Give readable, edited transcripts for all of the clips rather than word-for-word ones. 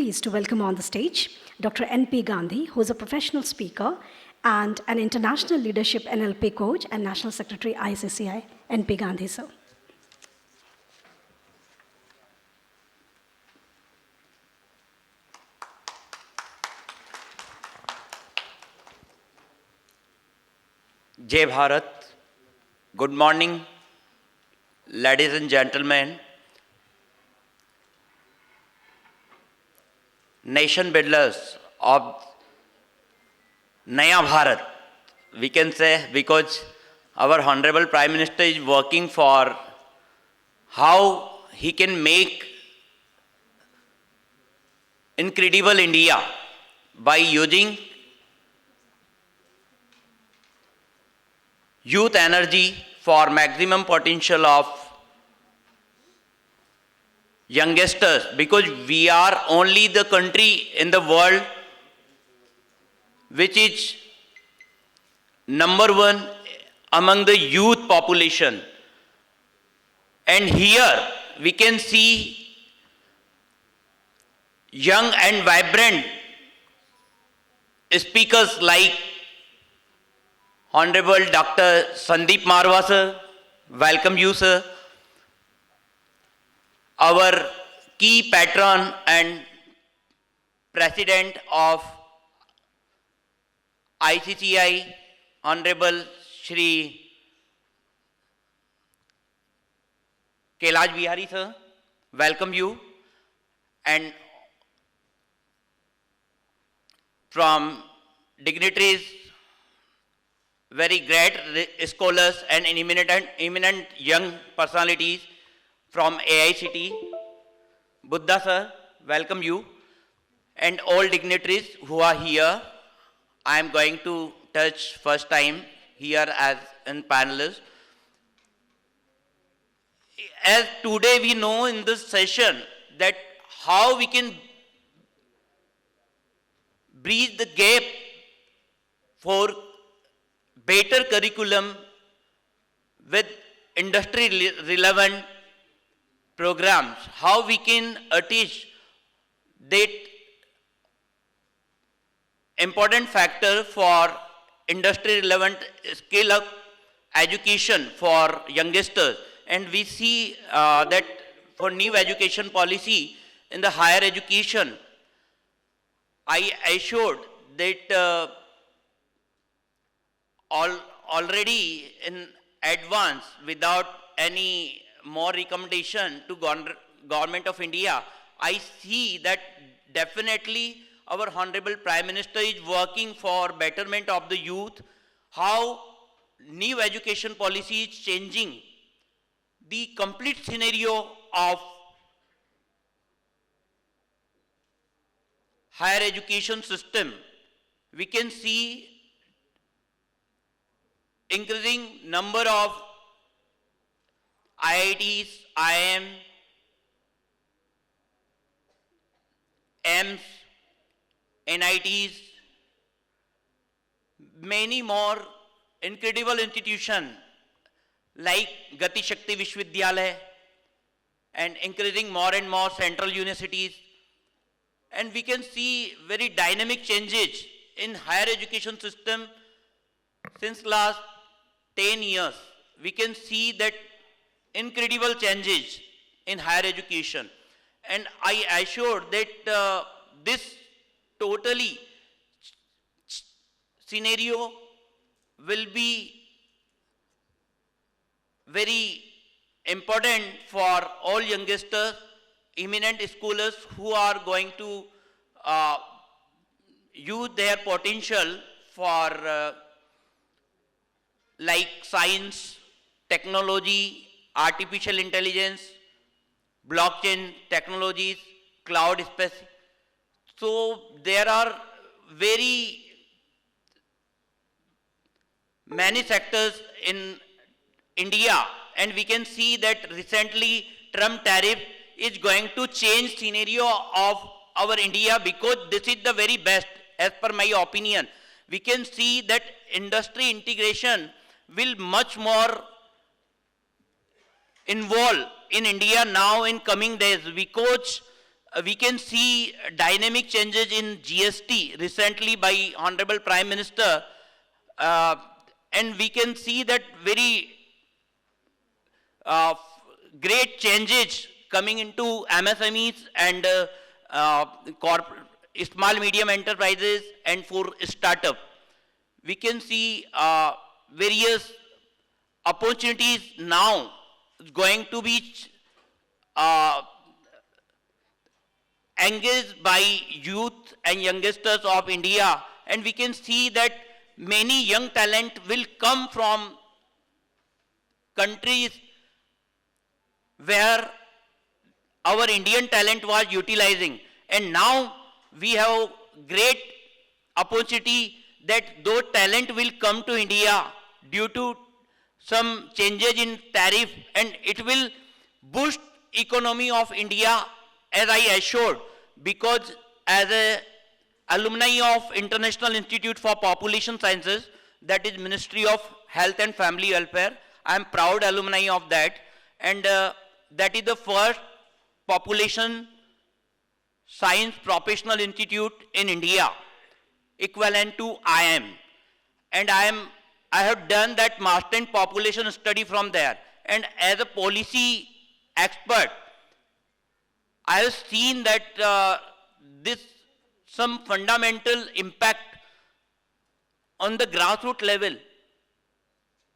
pleased to welcome on the stage Dr. N.P. Gandhi, who is a professional speaker and an international leadership NLP coach and National Secretary ICCI. N.P. Gandhi, sir. Jai Bharat. Good morning, ladies and gentlemen. Nation builders of Naya Bharat, we can say, because our Honorable Prime Minister is working for how he can make incredible India by using youth energy for maximum potential of youngsters, because we are only the country in the world which is number one among the youth population. And here we can see young and vibrant speakers like Honorable Dr. Sandeep Marwa sir. Welcome you, sir. Our key patron and president of ICCI, Honorable Shri Kailash Bihari sir. Welcome you. And from dignitaries, very great scholars and eminent young personalities from AICT. Buddha sir, welcome you. And all dignitaries who are here. I am going to touch first time here as in panelist. As today we know in this session that how we can bridge the gap for better curriculum with industry relevant programs, how we can teach that important factor for industry relevant skill up education for youngsters. And we see that for new education policy in the higher education, I assured that already in advance, without any more recommendation to Government of India, I see that definitely our Honorable Prime Minister is working for betterment of the youth, how new education policy is changing the complete scenario of higher education system. We can see increasing number of IITs, IIM, AIMS, NITs, many more incredible institutions like Gati Shakti Vishwavidyalaya, and increasing more and more central universities. And we can see very dynamic changes in higher education system since last 10 years. We can see that incredible changes in higher education. And I assure that this totally scenario will be very important for all youngsters, eminent scholars who are going to use their potential for like science, technology, artificial intelligence, blockchain technologies, cloud space. So there are very many sectors in India, and we can see that recently Trump tariff is going to change scenario of our India, because this is the very best as per my opinion. We can see that industry integration will much more involve in India now in coming days, because we can see dynamic changes in GST recently by Honorable Prime Minister, and we can see that very great changes coming into MSMEs and small medium enterprises and for startup. We can see various opportunities now going to be engaged by youth and youngsters of India, and we can see that many young talent will come from countries where our Indian talent was utilizing, and now we have great opportunity that those talent will come to India due to some changes in tariff, and it will boost economy of India, as I assured, because as a alumni of International Institute for Population Sciences, that is Ministry of Health and Family Welfare, I am proud alumni of that, and that is the first population science professional institute in India, equivalent to IIM, and I have done that master in population study from there, and as a policy expert, I have seen that this some fundamental impact on the grassroots level.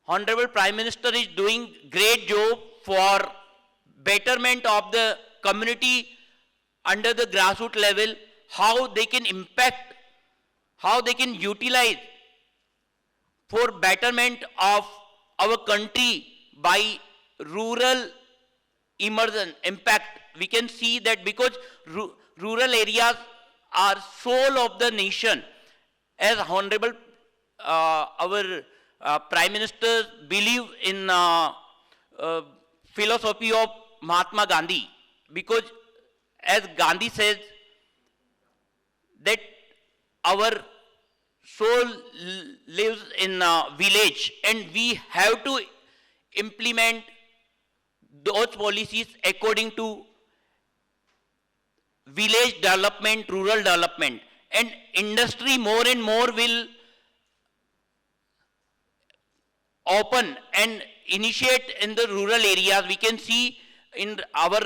Honorable Prime Minister is doing great job for betterment of the community under the grassroots level, how they can impact, how they can utilize for betterment of our country by rural immersion impact. We can see that because rural areas are soul of the nation, as Honorable our Prime Minister believe in philosophy of Mahatma Gandhi, because as Gandhi says that our soul lives in a village, and we have to implement those policies according to village development, rural development, and industry more and more will open and initiate in the rural areas. We can see in our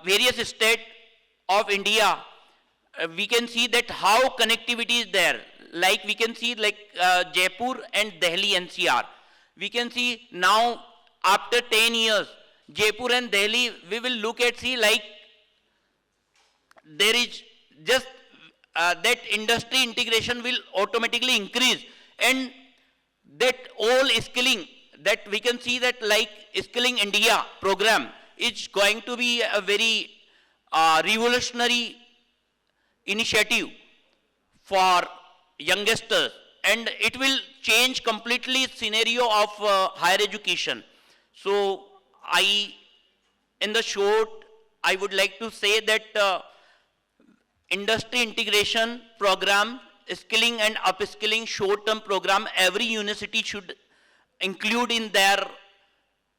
various states of India, we can see that how connectivity is there. Like we can see like Jaipur and Delhi NCR. We can see now after 10 years, Jaipur and Delhi, we will look at see like there is just that industry integration will automatically increase, and that all skilling that we can see that like Skilling India program is going to be a very revolutionary initiative for youngsters, and it will change completely scenario of higher education. So in the short, I would like to say that industry integration program, skilling and upskilling short-term program, every university should include in their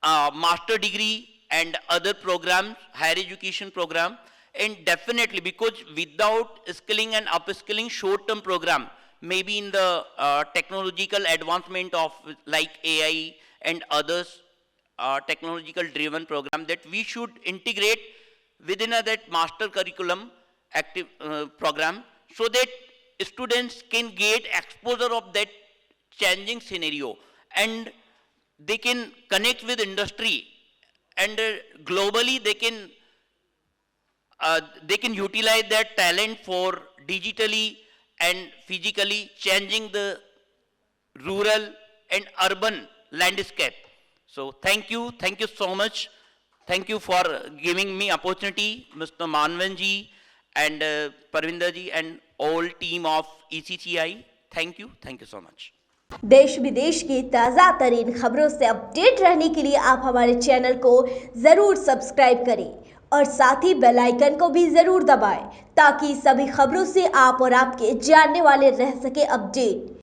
master degree and other programs, higher education program, and definitely because without skilling and upskilling short-term program, maybe in the technological advancement of like AI and others technological driven program, that we should integrate within that master curriculum active program, so that students can get exposure of that changing scenario, and they can connect with industry, and globally they can utilize their talent for digitally and physically changing the rural and urban landscape. So thank you so much. Thank you for giving me opportunity, Mr. Manvan ji and Parvinder ji and all team of ECCI. Thank you so much. देश विदेश की ताज़ा तरीन खबरों से update रहने के लिए आप हमारे चैनल को ज़रूर सब्सक्राइब करें और साथ ही बेल आइकन को भी ज़रूर दबाएं, ताकि सभी खबरों से आप और आपके जानने वाले रह सके अपडेट।